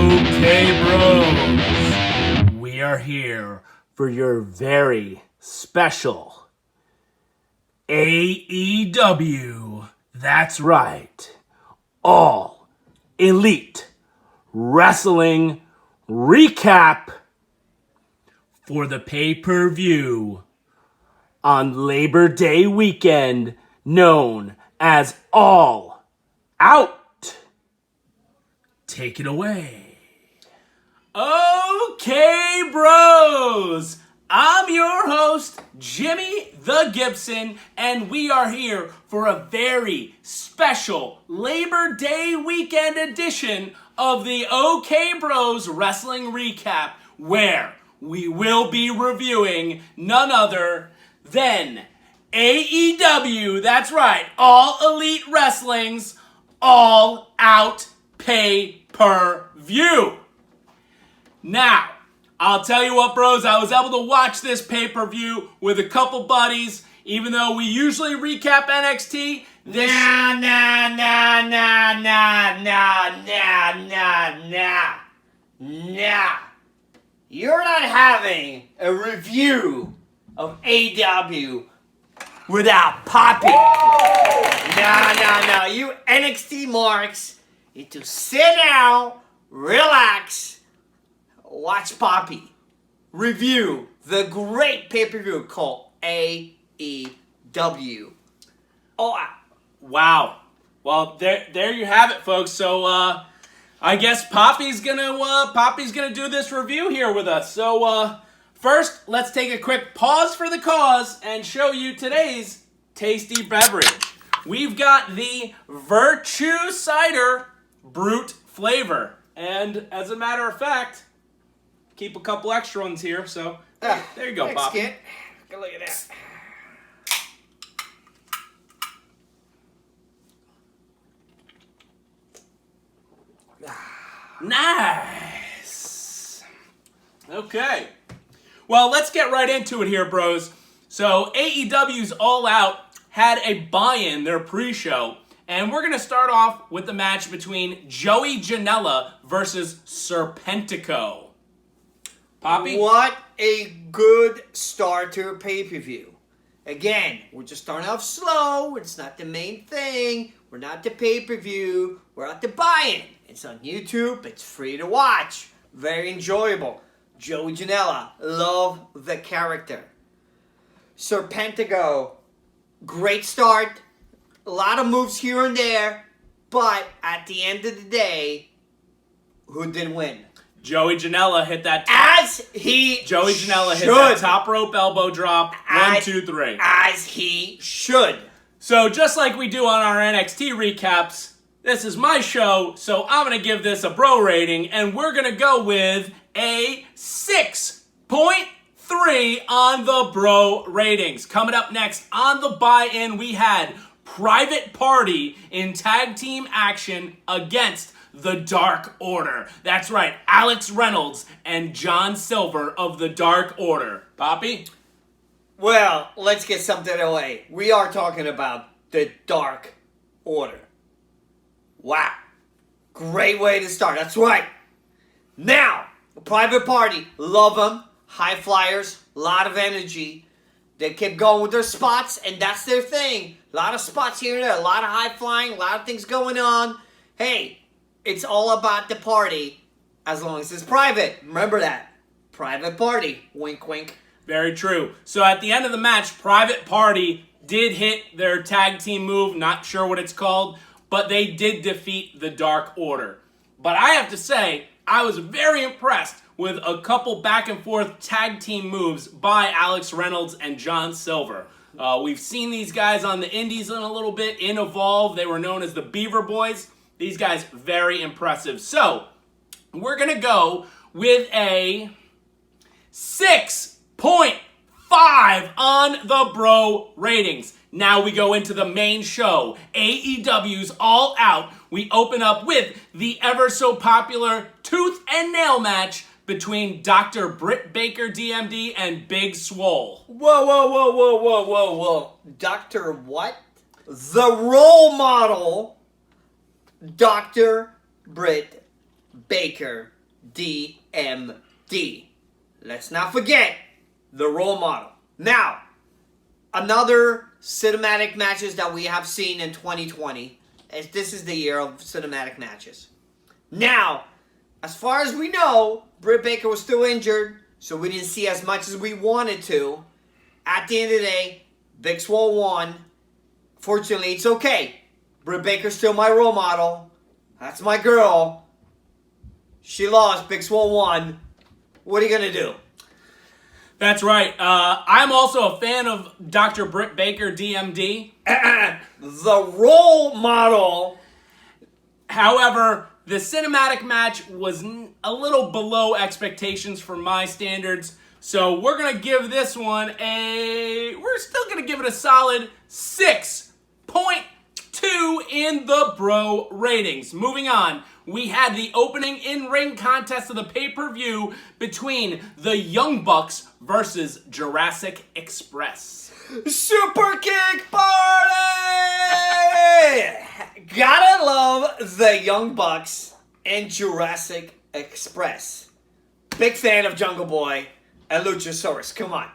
Okay, bros, we are here for your very special AEW, that's right, All Elite Wrestling Recap for the pay-per-view on Labor Day weekend known as All Out. Take it away. Okay, bros. I'm your host, Jimmy the Gibson, and we are here for a very special Labor Day weekend edition of the OK Bros Wrestling Recap, where we will be reviewing none other than AEW, that's right, All Elite Wrestling's All Out Pay-Per-View. Now, I'll tell you what, bros, I was able to watch this pay-per-view with a couple buddies, even though we usually recap NXT. Nah. You're not having a review of AEW without Poppy. No. You NXT marks need to sit down, relax, watch Poppy review the great pay-per-view called AEW. Wow. Well, there you have it, folks. So, I guess Poppy's gonna do this review here with us. So, first, let's take a quick pause for the cause and show you today's tasty beverage. We've got the Virtue Cider Brute flavor. And as a matter of fact, keep a couple extra ones here. So there you go, thanks, Poppy. Kid. Look at that. Nice. Okay. Well, let's get right into it here, bros. So AEW's All Out had a buy-in, their pre-show, and we're going to start off with the match between Joey Janela versus Serpentico. Poppy? What a good start to a pay-per-view. Again, we're just starting off slow. It's not the main thing. We're not the pay-per-view. We're at the buy-in. It's on YouTube. It's free to watch. Very enjoyable. Joey Janela, love the character. Serpentico, great start. A lot of moves here and there. But at the end of the day, who did win? Joey Janela hit that top rope elbow drop. 1, 2, 3. As he should. So just like we do on our NXT recaps, this is my show, so I'm going to give this a bro rating, and we're going to go with a 6.3 on the bro ratings. Coming up next on the buy-in, we had Private Party in tag team action against the Dark Order. That's right, Alex Reynolds and John Silver of the Dark Order. Poppy? Well, let's get something away. We are talking about the Dark Order. Wow. Great way to start. That's right. Now, Private Party. Love them. High flyers. A lot of energy. They kept going with their spots, and that's their thing. A lot of spots here and there. A lot of high flying. A lot of things going on. Hey, it's all about the party as long as it's private. Remember that. Private Party. Wink, wink. Very true. So at the end of the match, Private Party did hit their tag team move. Not sure what it's called, but they did defeat the Dark Order. But I have to say, I was very impressed with a couple back and forth tag team moves by Alex Reynolds and John Silver. We've seen these guys on the indies in a little bit. In Evolve, they were known as the Beaver Boys. These guys, very impressive. So, we're going to go with a 6.5 on the bro ratings. Now we go into the main show, AEW's All Out. We open up with the ever so popular tooth and nail match between Dr. Britt Baker, DMD, and Big Swole. Whoa. Dr. what? The role model, Dr. Britt Baker, DMD. Let's not forget the role model. Now, another cinematic matches that we have seen in 2020. As this is the year of cinematic matches. Now, as far as we know, Britt Baker was still injured, so we didn't see as much as we wanted to. At the end of the day, Big Swole won. Fortunately, it's okay. Britt Baker's still my role model. That's my girl. She lost. Big Swole won. What are you going to do? That's right. I'm also a fan of Dr. Britt Baker, DMD. The role model. However, the cinematic match was a little below expectations for my standards. So we're going to give this one we're still going to give it a solid 6.2 in the bro ratings. Moving on, we had the opening in-ring contest of the pay-per-view between the Young Bucks versus Jurassic Express. Super Kick Party! Gotta love the Young Bucks and Jurassic Express. Big fan of Jungle Boy and Luchasaurus. Come on.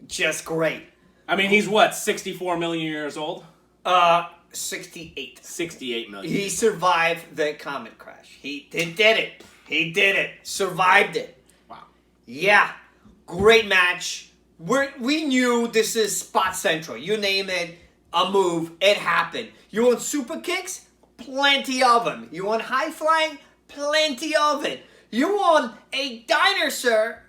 Just great. I mean, he's what, 64 million years old? 68. 68 million. He survived the comet crash. He did it. He did it. Survived it. Wow. Yeah. Great match. We knew this is Spot Central. You name it, a move, it happened. You want super kicks? Plenty of them. You want high flying? Plenty of it. You want a dinosaur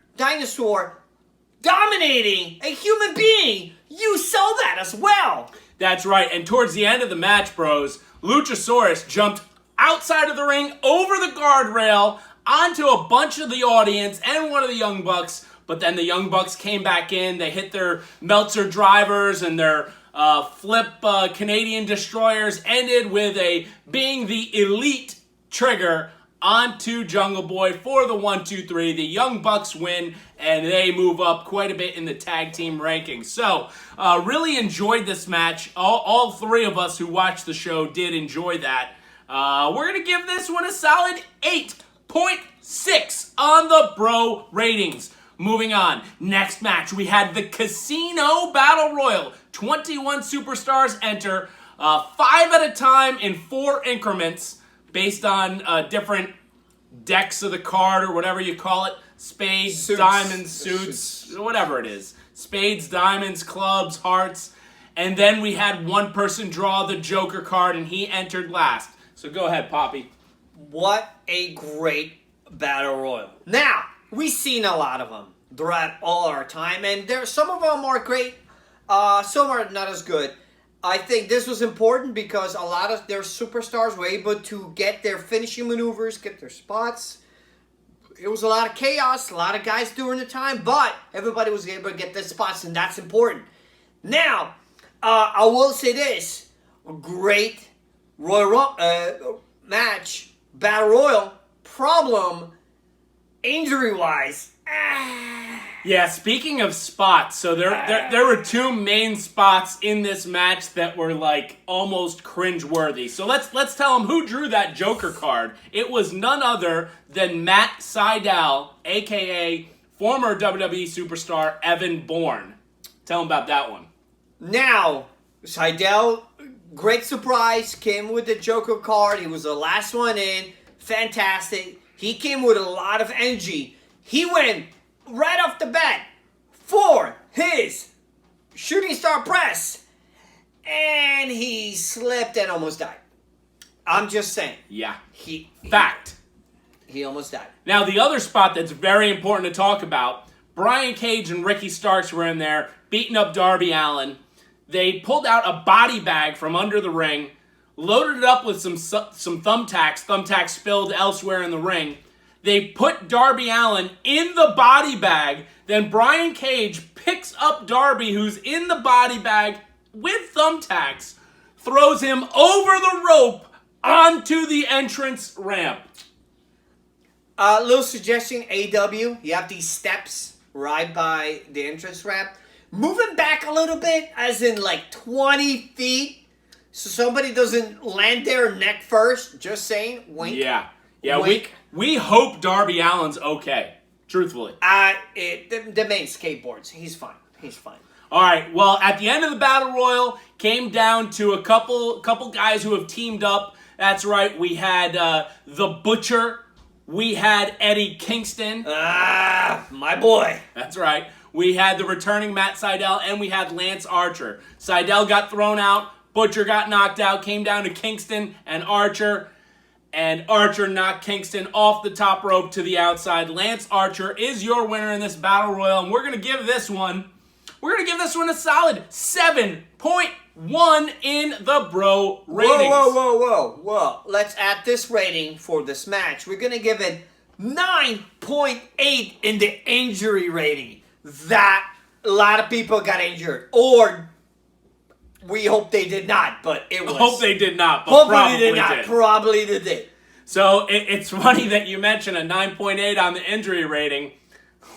dominating a human being? You saw that as well. That's right. And towards the end of the match, bros, Luchasaurus jumped outside of the ring, over the guardrail, onto a bunch of the audience and one of the Young Bucks. But then the Young Bucks came back in. They hit their Meltzer drivers and their flip Canadian destroyers, ended with being the elite trigger onto Jungle Boy for the 1-2-3. The Young Bucks win, and they move up quite a bit in the tag team rankings. So, really enjoyed this match. All three of us who watched the show did enjoy that. We're going to give this one a solid 8.6 on the bro ratings. Moving on, next match, we had the Casino Battle Royal. 21 superstars enter, 5 at a time in 4 increments, based on different decks of the card, or whatever you call it. Spades, diamonds, suits, whatever it is. Spades, diamonds, clubs, hearts. And then we had one person draw the Joker card, and he entered last. So go ahead, Poppy. What a great battle royal. Now, we've seen a lot of them throughout all our time, and some of them are great, some are not as good. I think this was important because a lot of their superstars were able to get their finishing maneuvers, get their spots. It was a lot of chaos, a lot of guys during the time, but everybody was able to get their spots, and that's important. Now, I will say this, a great match, battle royal, problem, injury-wise. Yeah, speaking of spots, so there were 2 main spots in this match that were like almost cringe-worthy. So let's tell them who drew that Joker card. It was none other than Matt Cider, aka former WWE superstar Evan Bourne. Tell them about that one. Now, Cider, great surprise, came with the Joker card. He was the last one in. Fantastic. He came with a lot of energy. He went right off the bat for his shooting star press, and he slipped and almost died. I'm just saying. Yeah. Fact. He almost died. Now, the other spot that's very important to talk about, Brian Cage and Ricky Starks were in there beating up Darby Allin. They pulled out a body bag from under the ring, loaded it up with some thumbtacks. Thumbtacks spilled elsewhere in the ring. They put Darby Allin in the body bag. Then Brian Cage picks up Darby, who's in the body bag with thumbtacks, throws him over the rope onto the entrance ramp. Little suggestion, AEW, you have these steps right by the entrance ramp. Move it back a little bit, as in like 20 feet, so somebody doesn't land there neck first. Just saying, wink. Yeah. Yeah, week. we hope Darby Allin's okay. Truthfully. The main skateboards. He's fine. He's fine. All right. Well, at the end of the Battle Royal, came down to a couple guys who have teamed up. That's right. We had the Butcher. We had Eddie Kingston. My boy. That's right. We had the returning Matt Sydal, and we had Lance Archer. Sydal got thrown out. Butcher got knocked out. Came down to Kingston and Archer. And Archer knocked Kingston off the top rope to the outside. Lance Archer is your winner in this Battle Royal, and we're going to give this one a solid 7.1 in the bro ratings. Whoa. Let's add this rating for this match. We're going to give it 9.8 in the injury rating. That a lot of people got injured. Or we hope they did not, but it was. Hope they did not, but probably did not. Probably they did. So it's funny that you mention a 9.8 on the injury rating.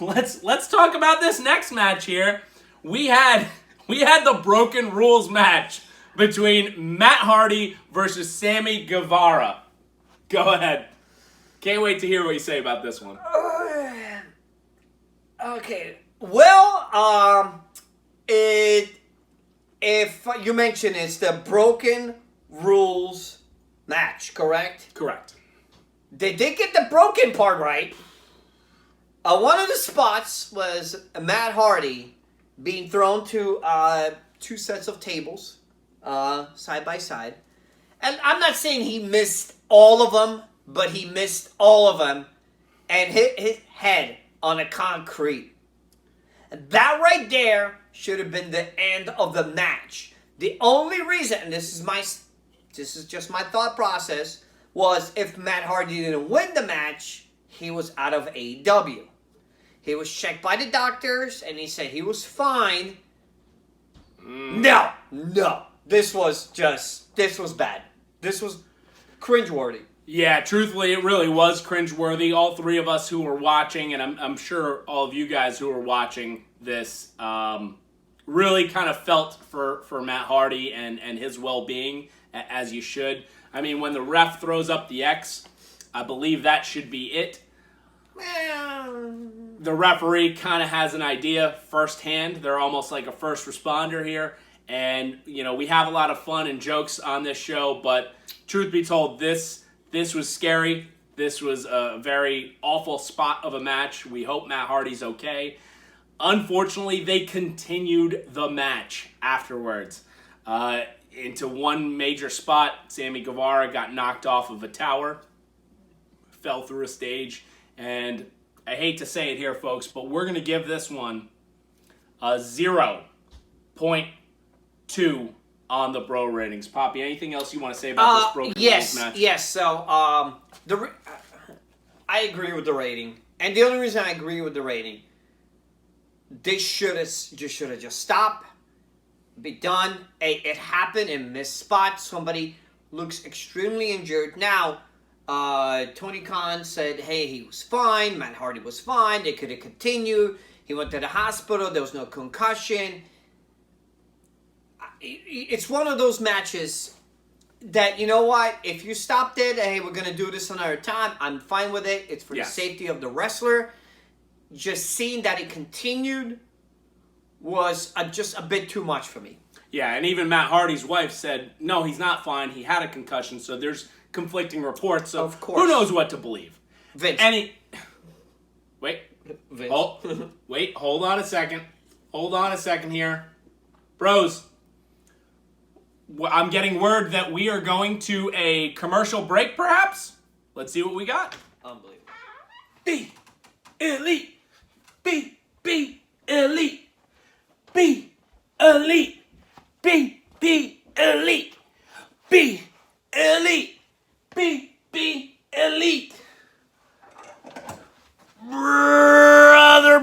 Let's talk about this next match here. We had the Broken Rules match between Matt Hardy versus Samy Guevara. Go ahead. Can't wait to hear what you say about this one. Okay. Well, if you mention it's the Broken Rules match, correct? Correct. They did get the broken part right. One of the spots was Matt Hardy being thrown to two sets of tables, side by side. And I'm not saying he missed all of them, but he missed all of them and hit his head on a concrete. That right there should have been the end of the match. The only reason, and this is just my thought process, was if Matt Hardy didn't win the match, he was out of AEW. He was checked by the doctors, and he said he was fine. No. This was bad. This was cringeworthy. Yeah, truthfully, it really was cringeworthy. All three of us who were watching, and I'm sure all of you guys who were watching this, really kind of felt for Matt Hardy and his well-being, as you should. I mean, when the ref throws up the X, I believe that should be it. The referee kind of has an idea firsthand. They're almost like a first responder here. And, we have a lot of fun and jokes on this show, but truth be told, this was scary. This was a very awful spot of a match. We hope Matt Hardy's okay. Unfortunately, they continued the match afterwards. Into one major spot, Samy Guevara got knocked off of a tower, fell through a stage, and I hate to say it here, folks, but we're going to give this one a 0.2 on the bro ratings. Poppy, anything else you want to say about this Broken Rules match? Yes. So, I agree with the rating. And the only reason I agree with the rating, they should have just stopped, be done. It happened in missed spots. Somebody looks extremely injured. Now, Tony Khan said, hey, he was fine. Matt Hardy was fine. They could have continued. He went to the hospital. There was no concussion. It's one of those matches that, you know what? If you stopped it, hey, we're going to do this another time, I'm fine with it. It's for the safety of the wrestler. Just seeing that it continued was just a bit too much for me. Yeah, and even Matt Hardy's wife said, no, he's not fine. He had a concussion, so there's conflicting reports. So of course. Who knows what to believe? Vince. Wait. Vince. Hold on a second. Hold on a second here. Bros, I'm getting word that we are going to a commercial break, perhaps? Let's see what we got. Unbelievable. Be elite. Be elite. Be elite. Be elite. Be elite. Be elite. Brother.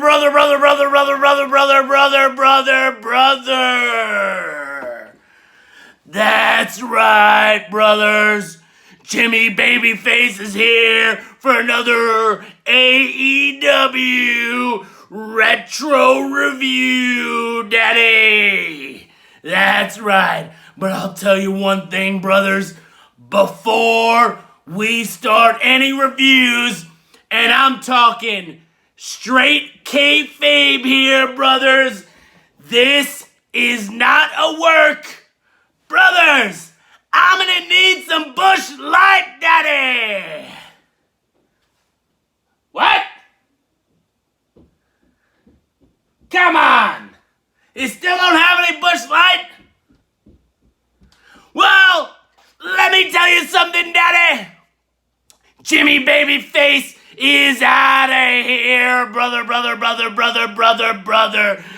That's right, brothers. Jimmy Babyface is here for another AEW Retro Review, Daddy. That's right. But I'll tell you one thing, brothers. Before we start any reviews, and I'm talking straight kayfabe here, brothers. This is not a work. Brothers, I'm gonna need some Bush Light, Daddy. What? Come on. You still don't have any Bush Light? Well, let me tell you something, Daddy. Jimmy Babyface is out of here, brother.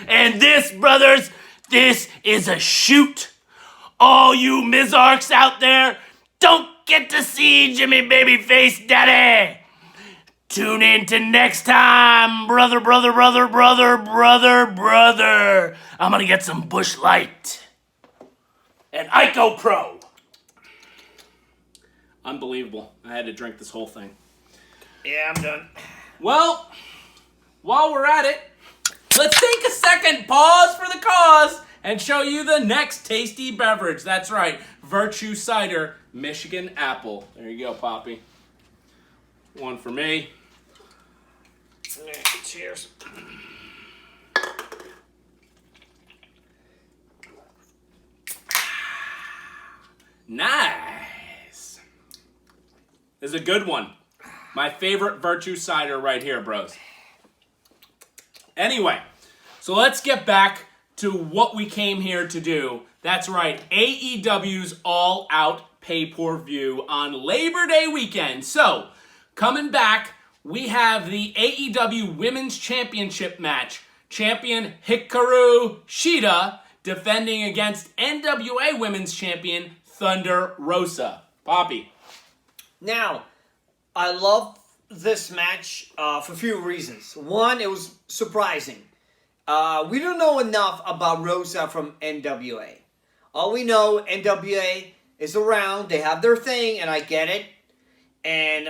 And this, brothers, this is a shoot. All you Mizarks out there don't get to see Jimmy Babyface, Daddy. Tune in to next time, brother. I'm gonna get some Bush Light and Ico Pro. Unbelievable. I had to drink this whole thing. Yeah, I'm done. Well, while we're at it, let's take a second pause for the cause and show you the next tasty beverage. That's right, Virtue Cider Michigan Apple. There you go, Poppy. One for me. Cheers. Nice. This is a good one. My favorite Virtue Cider right here, bros. Anyway, so let's get back to what we came here to do. That's right, AEW's All Out pay-per-view on Labor Day weekend. So, coming back, we have the AEW Women's Championship match. Champion Hikaru Shida defending against NWA Women's Champion Thunder Rosa. Poppy. Now, I love this match for a few reasons. One, it was surprising. We don't know enough about Rosa from NWA. All we know, NWA is around. They have their thing, and I get it. And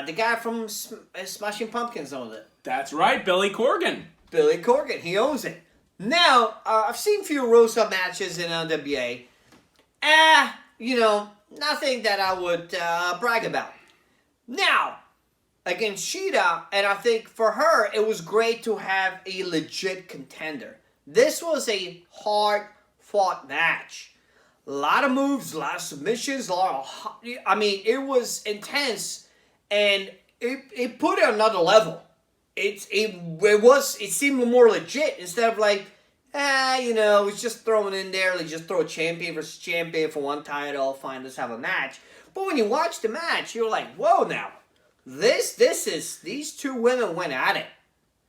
the guy from Smashing Pumpkins owns it. That's right, Billy Corgan. Billy Corgan, he owns it. Now, I've seen a few Rosa matches in NWA. Nothing that I would brag about. Now, against Shida, and I think for her, it was great to have a legit contender. This was a hard-fought match. A lot of moves, a lot of submissions, it was intense, and it put it on another level. It seemed more legit instead of like, it's just thrown in there. They just throw a champion versus champion for one title. Fine, let's have a match. But when you watch the match, you're like, whoa, now these two women went at it.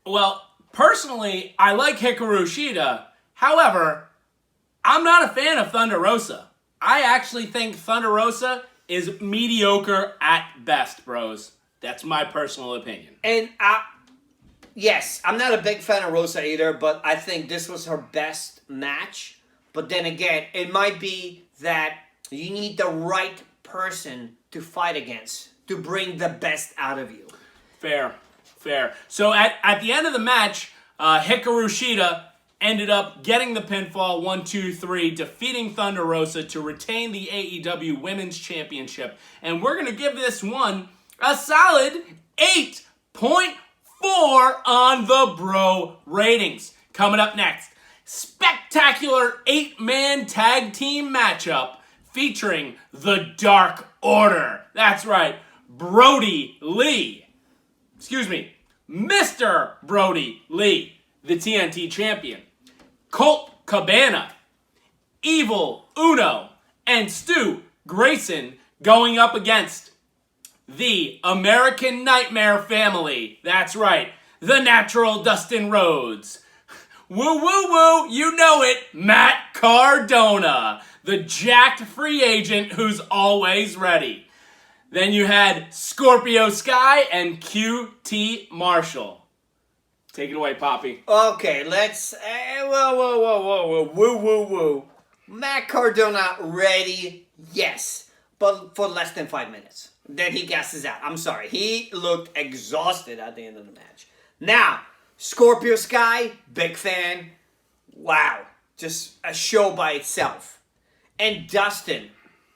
Well, personally, I like Hikaru Shida. However, I'm not a fan of Thunder Rosa. I actually think Thunder Rosa is mediocre at best, bros. That's my personal opinion. And yes, I'm not a big fan of Rosa either, but I think this was her best match. But then again, it might be that you need the right person to fight against to bring the best out of you. Fair. So at the end of the match, Hikaru Shida ended up getting the pinfall 1-2-3, defeating Thunder Rosa to retain the AEW Women's Championship. And we're going to give this one a solid 8.4 on the bro ratings. Coming up next, spectacular 8-man tag team matchup featuring the Dark Order. That's right, Mr. Brodie Lee, the TNT champion. Colt Cabana, Evil Uno, and Stu Grayson going up against the American Nightmare family. That's right, the natural Dustin Rhodes. Woo, woo, woo, you know it, Matt Cardona, the jacked free agent who's always ready. Then you had Scorpio Sky and QT Marshall. Take it away, Poppy. Okay, let's... whoa. Woo. Matt Cardona ready, yes. But for less than 5 minutes. Then he gasses out. I'm sorry. He looked exhausted at the end of the match. Now, Scorpio Sky, big fan. Wow. Just a show by itself. And Dustin,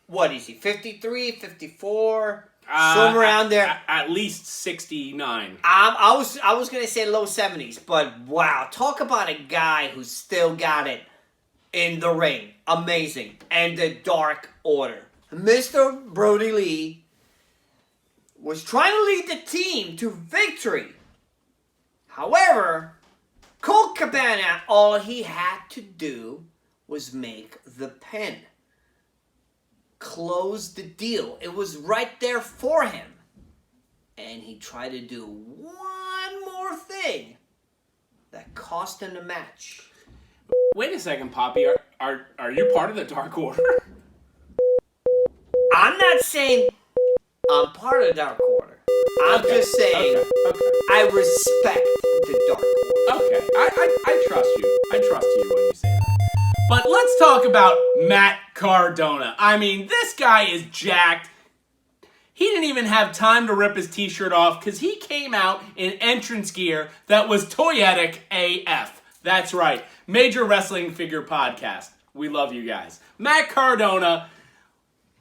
what is he, 53, 54? Somewhere around there. At least 69. I was going to say low 70s, but wow. Talk about a guy who's still got it in the ring. Amazing. And the Dark Order. Mr. Brodie Lee was trying to lead the team to victory. However, Colt Cabana, all he had to do was make the pin. Close the deal. It was right there for him. And he tried to do one more thing that cost him the match. Wait a second, Poppy. Are you part of the Dark Order? I'm not saying I'm part of the Dark Order. I'm just saying I respect the Dark Order. Okay, I trust you. I trust you when you say that. But let's talk about Matt Cardona. I mean, this guy is jacked. He didn't even have time to rip his t-shirt off because he came out in entrance gear that was toyetic AF. That's right. Major Wrestling Figure Podcast. We love you guys. Matt Cardona,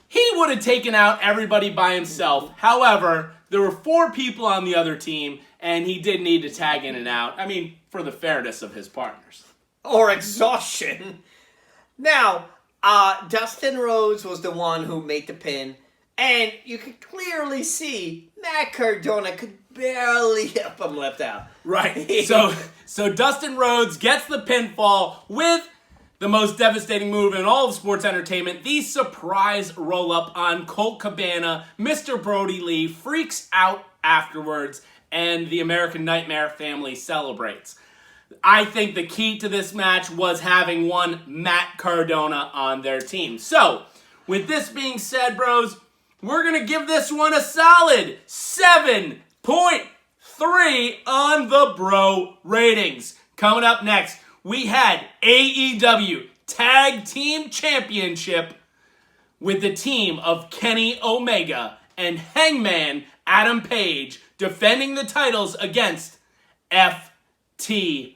he would have taken out everybody by himself. However, there were 4 people on the other team, and he did need to tag in and out. I mean, for the fairness of his partners. Or exhaustion. Now, Dustin Rhodes was the one who made the pin, and you could clearly see Matt Cardona could barely help him left out. Right. So Dustin Rhodes gets the pinfall with the most devastating move in all of sports entertainment, the surprise roll-up on Colt Cabana. Mr. Brodie Lee freaks out afterwards, and the American Nightmare family celebrates. I think the key to this match was having one Matt Cardona on their team. So, with this being said, bros, we're going to give this one a solid 7.3 on the bro ratings. Coming up next, we had AEW Tag Team Championship with the team of Kenny Omega and Hangman Adam Page defending the titles against FTR.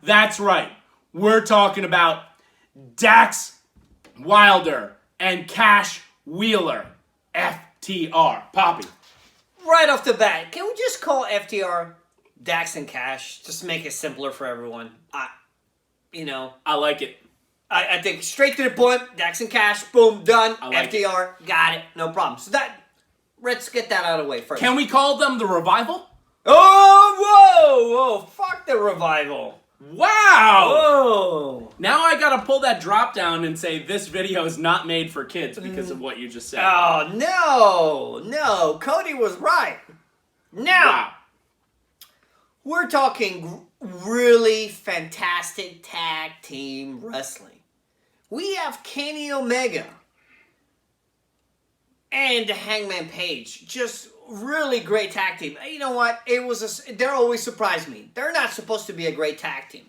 That's right. We're talking about Dax Wilder and Cash Wheeler. FTR. Poppy. Right off the bat, can we just call FTR Dax and Cash? Just to make it simpler for everyone. I like it. I think straight to the point, Dax and Cash, boom, done. Like FTR, got it, no problem. So let's get that out of the way first. Can we call them the Revival? Oh, whoa, fuck the Revival. Wow! Whoa. Now I gotta pull that drop down and say this video is not made for kids because of what you just said. Oh, no, Cody was right. Now, we're talking really fantastic tag team wrestling. We have Kenny Omega and Hangman Page. Just really great tag team. You know what? They always surprise me. They're not supposed to be a great tag team.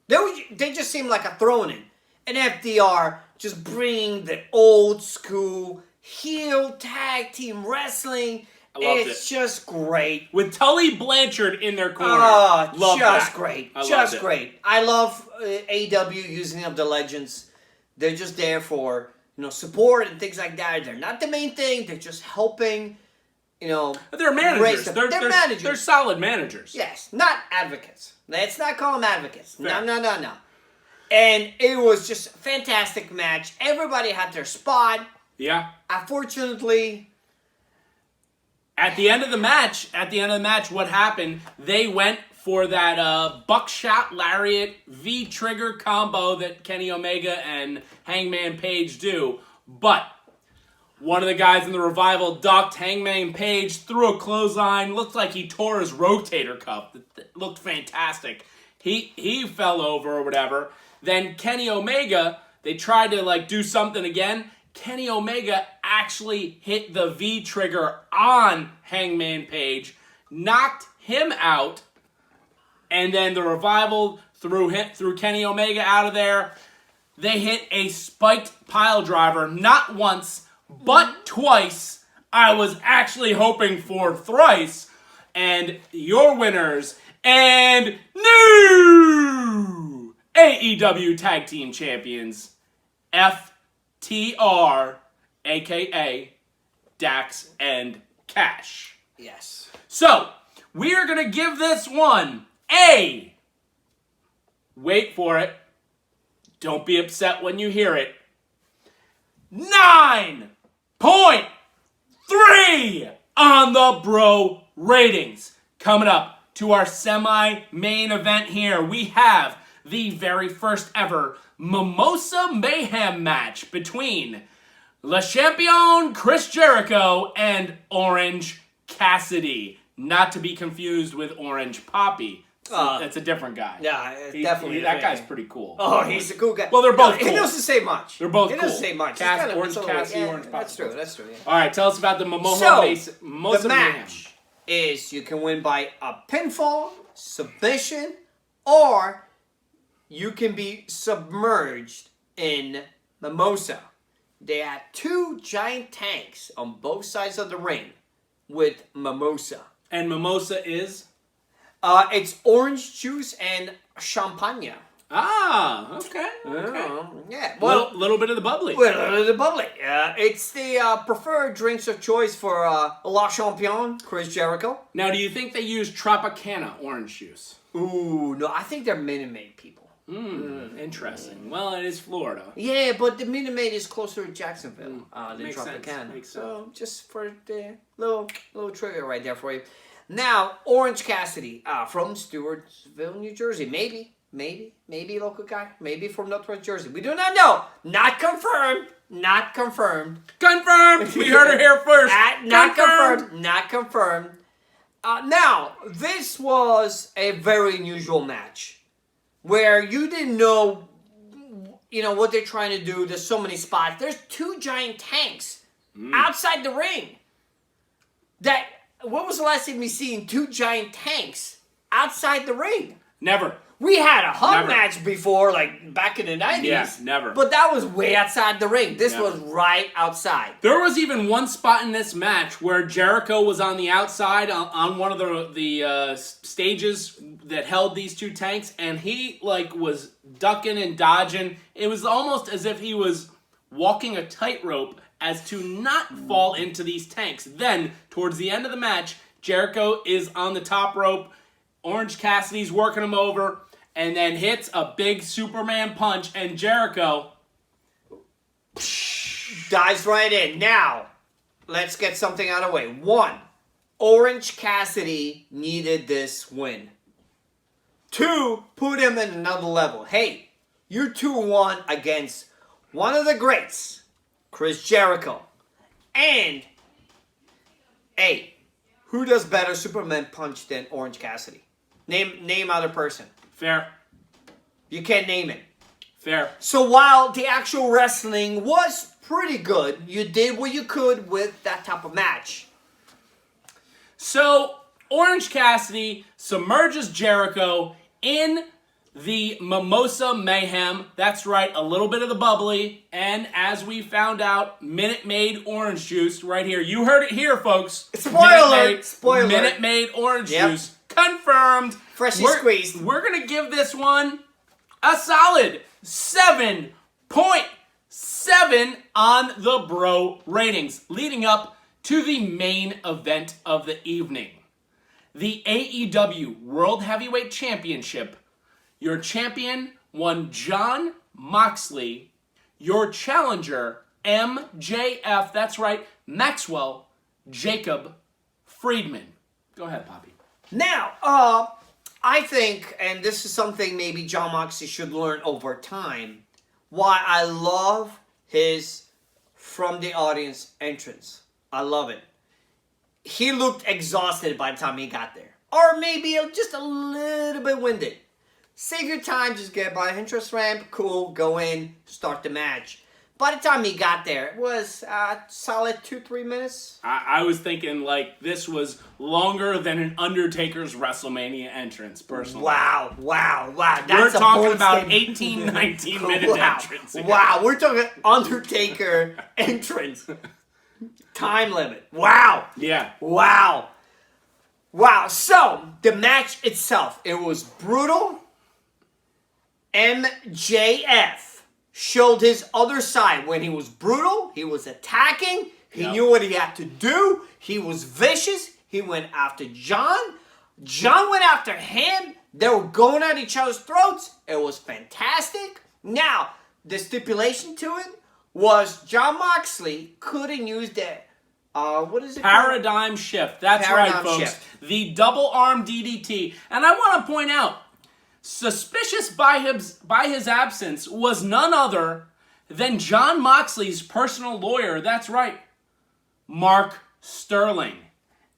They just seem like a throw-in. And FDR just bringing the old school heel tag team wrestling. It's just great. With Tully Blanchard in their corner. Love just that. Great. I just great. I love AEW using up the legends. They're just there for, support and things like that. They're not the main thing. They're just helping, They're managers. They're managers. They're solid managers. Yes, not advocates. Let's not call them advocates. Fair. No. And it was just a fantastic match. Everybody had their spot. Yeah. Unfortunately, At the end of the match, what happened? They went for that buckshot lariat V-trigger combo that Kenny Omega and Hangman Page do. But one of the guys in the Revival ducked Hangman Page through a clothesline. Looked like he tore his rotator cuff. It looked fantastic. He fell over or whatever. Then Kenny Omega, they tried to do something again. Kenny Omega actually hit the V-trigger on Hangman Page, knocked him out, and then the Revival threw Kenny Omega out of there. They hit a spiked pile driver, not once, but twice. I was actually hoping for thrice. And your winners and new AEW Tag Team Champions, FTR, a.k.a. Dax, and Cash. Yes. So, we are going to give this one a... Wait for it. Don't be upset when you hear it. 9.3 on the bro ratings. Coming up to our semi-main event here, we have the very first ever Mimosa Mayhem match between Le Champion Chris Jericho and Orange Cassidy. Not to be confused with Orange Poppy. That's a different guy. Yeah, definitely. That guy's pretty cool. Oh, he's a cool guy. Well, they're both cool. He doesn't say much. They're both cool. He doesn't say much. Orange Cassidy, Orange Poppy. That's true. Yeah. All right, tell us about the Mimosa the Mayhem. match is you can win by a pinfall, submission, or you can be submerged in Mimosa. They had two giant tanks on both sides of the ring with Mimosa. And Mimosa is? It's orange juice and champagne. Ah, okay. Yeah. Well, little bit of the bubbly. It's the preferred drinks of choice for La Champion, Chris Jericho. Now, do you think they use Tropicana orange juice? Ooh, no, I think they're Minute Maid people. Interesting. Well, it is Florida. Yeah, but the Minute Maid is closer to Jacksonville than Makes Tropicana. sense. Makes So, just for the little trivia right there for you. Now, Orange Cassidy from Stewartsville, New Jersey. Maybe local guy. Maybe from Northwest Jersey. We do not know. Not confirmed. Confirmed! We heard it here first. Not confirmed. Now, this was a very unusual match where you didn't know, what they're trying to do. There's so many spots. There's two giant tanks outside the ring. When was the last time we seen two giant tanks outside the ring? Never. We had a hug match before, like back in the 90s. Yeah, never. But that was way outside the ring. This was right outside. There was even one spot in this match where Jericho was on the outside on one of the stages that held these two tanks, and he was ducking and dodging. It was almost as if he was walking a tightrope as to not fall into these tanks. Then, towards the end of the match, Jericho is on the top rope. Orange Cassidy's working him over, and then hits a big Superman punch, and Jericho dives right in. Now, let's get something out of the way. 1, Orange Cassidy needed this win. 2, put him in another level. Hey, you're 2-1 against one of the greats, Chris Jericho. And, hey, who does better Superman punch than Orange Cassidy? Name other person. Fair. You can't name it. Fair. So while the actual wrestling was pretty good, you did what you could with that type of match. So, Orange Cassidy submerges Jericho in the Mimosa Mayhem. That's right, a little bit of the bubbly. And as we found out, Minute Maid orange juice right here. You heard it here, folks. Spoiler. Minute Maid orange juice. Confirmed. Freshly squeezed. We're going to give this one a solid 7.7 on the bro ratings, leading up to the main event of the evening. The AEW World Heavyweight Championship. Your champion, one Jon Moxley. Your challenger, MJF. That's right, Maxwell Jacob Friedman. Go ahead, Poppy. Now, I think, and this is something maybe Jon Moxley should learn over time, why I love his from the audience entrance. I love it. He looked exhausted by the time he got there. Or maybe just a little bit winded. Save your time, just get by the entrance ramp, cool, go in, start the match. By the time he got there, it was a solid 2-3 minutes. I was thinking this was longer than an Undertaker's WrestleMania entrance, personally. Wow. That's we're talking about 18, 19 minute entrance. Wow, we're talking Undertaker entrance. Time limit. Wow. Yeah. Wow. So, the match itself, it was brutal. MJF showed his other side. When he was brutal, he was attacking, He knew what he had to do. He was vicious. He went after John. John went after him. They were going at each other's throats. It was fantastic. Now, the stipulation to it was John Moxley couldn't use the, what is it Paradigm called? shift. That's Paradigm right, folks. shift. The double arm DDT. And I want to point out, suspicious by his absence was none other than John Moxley's personal lawyer. That's right, Mark Sterling,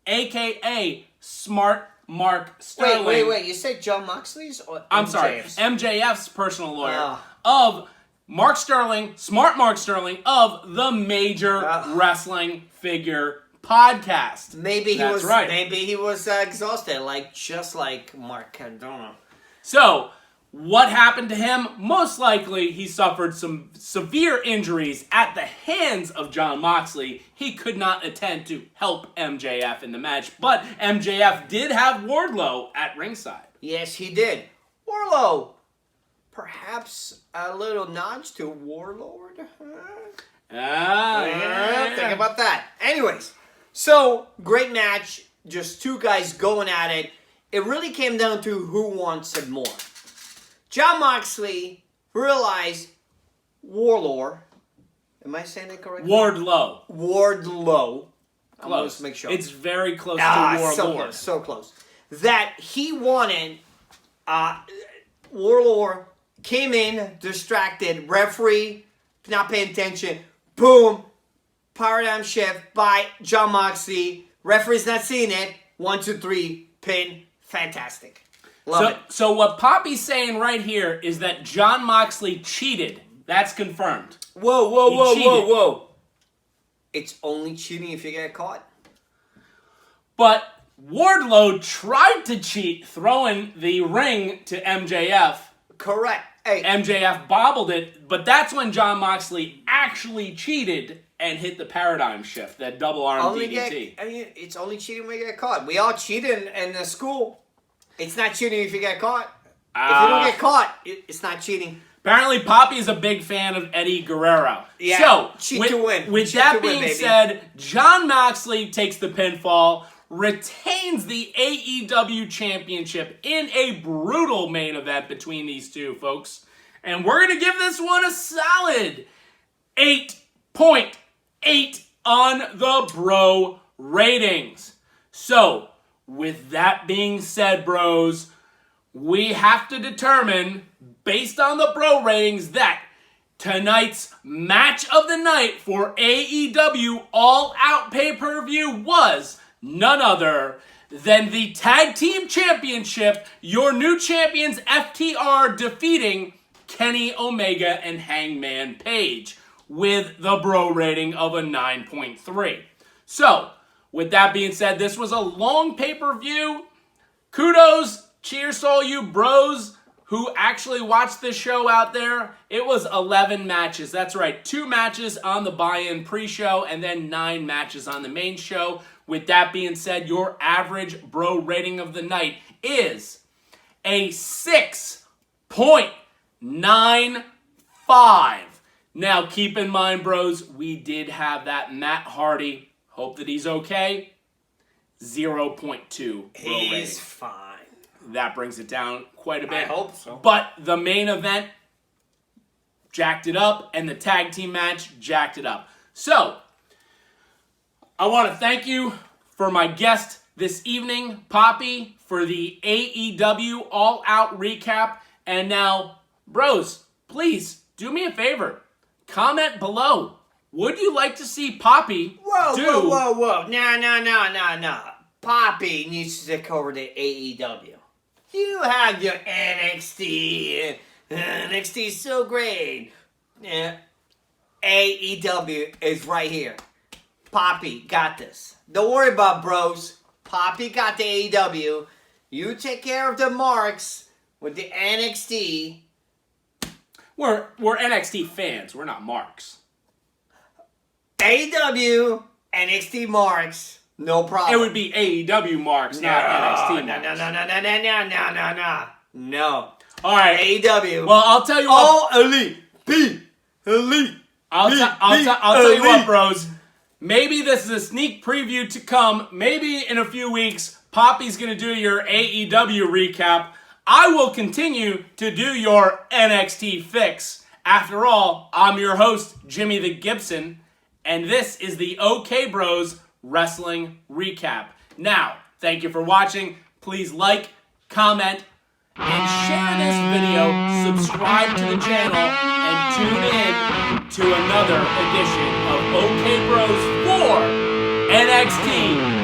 a.k.a. Smart Mark Sterling. Wait. You said John Moxley's or I'm sorry, MJF's personal lawyer of Mark Sterling, Smart Mark Sterling of the Major Wrestling Figure Podcast. Maybe he was exhausted, just like Mark Cardona. So, what happened to him? Most likely, he suffered some severe injuries at the hands of John Moxley. He could not attend to help MJF in the match, but MJF did have Wardlow at ringside. Yes, he did. Wardlow, perhaps a little nudge to Warlord? Think about that. Anyways, so, great match. Just two guys going at it. It really came down to who wants it more. John Moxley realized Warlord. Am I saying it correctly? Wardlow. I'm going to make sure. It's very close to Warlord. So close. That he wanted Warlord came in, distracted, referee not paying attention. Boom. Paradigm shift by John Moxley. Referee's not seeing it. 1, 2, 3. Pin. Fantastic. Love it. So what Poppy's saying right here is that John Moxley cheated. That's confirmed. Whoa. It's only cheating if you get caught? But Wardlow tried to cheat, throwing the ring to MJF. Correct. Hey. MJF bobbled it, but that's when John Moxley actually cheated and hit the paradigm shift, that double arm DDT. It's only cheating when you get caught. We all cheat in the school. It's not cheating if you get caught. If you don't get caught, it's not cheating. Apparently, Poppy is a big fan of Eddie Guerrero. Yeah, so, cheat to win. With cheat that to win, being said, John Moxley takes the pinfall, retains the AEW Championship in a brutal main event between these two, folks. And we're going to give this one a solid 8.8 on the Bro ratings. So, with that being said, bros, we have to determine, based on the Bro ratings, that tonight's match of the night for AEW All Out pay-per-view was none other than the Tag Team Championship, your new champions FTR defeating Kenny Omega and Hangman Page with the Bro rating of a 9.3. So, with that being said, this was a long pay-per-view. Kudos, cheers to all you bros who actually watched this show out there. It was 11 matches. That's right, 2 matches on the buy-in pre-show and then 9 matches on the main show. With that being said, your average Bro rating of the night is a 6.95. Now, keep in mind, bros, we did have that Matt Hardy. Hope that he's okay. 0.2 Bro rating. He's fine. That brings it down quite a bit. I hope so. But the main event jacked it up, and the tag team match jacked it up. So, I want to thank you for my guest this evening, Poppy, for the AEW All Out recap. And now, bros, please do me a favor. Comment below. Would you like to see Poppy do... Whoa. No. Poppy needs to take over the AEW. You have your NXT. NXT is so great. AEW is right here. Poppy got this. Don't worry about bros. Poppy got the AEW. You take care of the marks with the NXT. We're NXT fans. We're not marks. AEW, NXT marks, no problem. It would be AEW marks, not NXT marks. No. All right. AEW. Well, I'll tell you what. All elite. Elite. I'll tell you what, bros. Maybe this is a sneak preview to come. Maybe in a few weeks, Poppy's going to do your AEW recap. I will continue to do your NXT fix. After all, I'm your host, Jimmy the Gibson, and this is the OK Bros Wrestling Recap. Now, thank you for watching. Please like, comment, and share this video, subscribe to the channel, and tune in to another edition of OK Bros for NXT